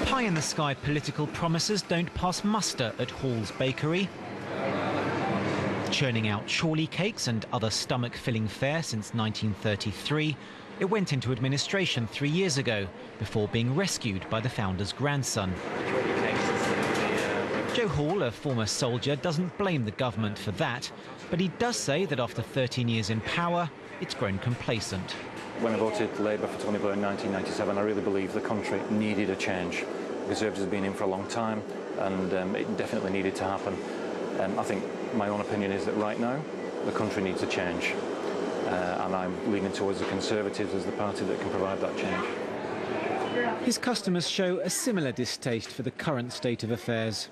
Pie-in-the-sky political promises don't pass muster at Hall's Bakery. Churning out Chorley cakes and other stomach-filling fare since 1933, it went into administration 3 years ago before being rescued by the founder's grandson. Joe Hall, a former soldier, doesn't blame the government for that, but he does say that after 13 years in power, it's grown complacent. When I voted Labour for Tony Blair in 1997, I really believed the country needed a change. The Conservatives have been in for a long time, and it definitely needed to happen. I think my own opinion is that right now, the country needs a change. And I'm leaning towards the Conservatives as the party that can provide that change. His customers show a similar distaste for the current state of affairs.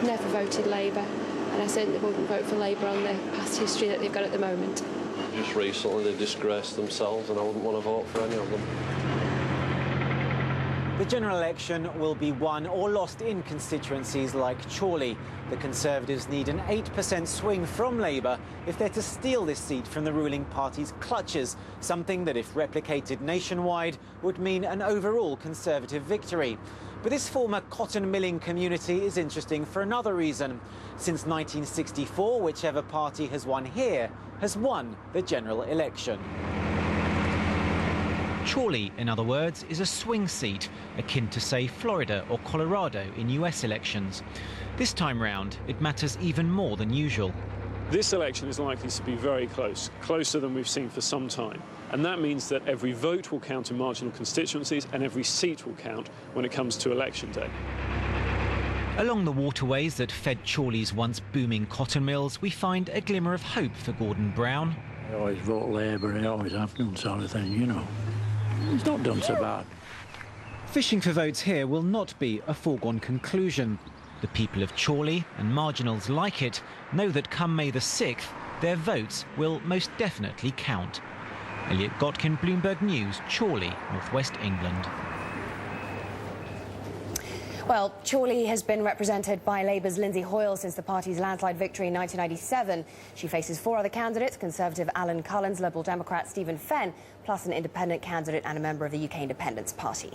Never voted Labour, and I certainly wouldn't vote for Labour on the past history that they've got at the moment. Just recently they disgraced themselves, and I wouldn't want to vote for any of them. The general election will be won or lost in constituencies like Chorley. The Conservatives need an 8% swing from Labour if they're to steal this seat from the ruling party's clutches, something that, if replicated nationwide, would mean an overall Conservative victory. But this former cotton milling community is interesting for another reason. Since 1964, whichever party has won here has won the general election. Chorley, in other words, is a swing seat, akin to, say, Florida or Colorado in US elections. This time round, it matters even more than usual. This election is likely to be very close, closer than we've seen for some time. And that means that every vote will count in marginal constituencies and every seat will count when it comes to election day. Along the waterways that fed Chorley's once booming cotton mills, we find a glimmer of hope for Gordon Brown. I always vote Labour, I always have done, sort of thing, you know. It's not done so bad. Fishing for votes here will not be a foregone conclusion. The people of Chorley and marginals like it know that come May the 6th, their votes will most definitely count. Elliott, Gotkine, Bloomberg News, Chorley, northwest England. Well, Chorley has been represented by Labour's Lindsay Hoyle since the party's landslide victory in 1997. She faces 4 other candidates: Conservative Alan Cullens, Liberal Democrat Stephen Fenn, plus an independent candidate and a member of the UK Independence Party.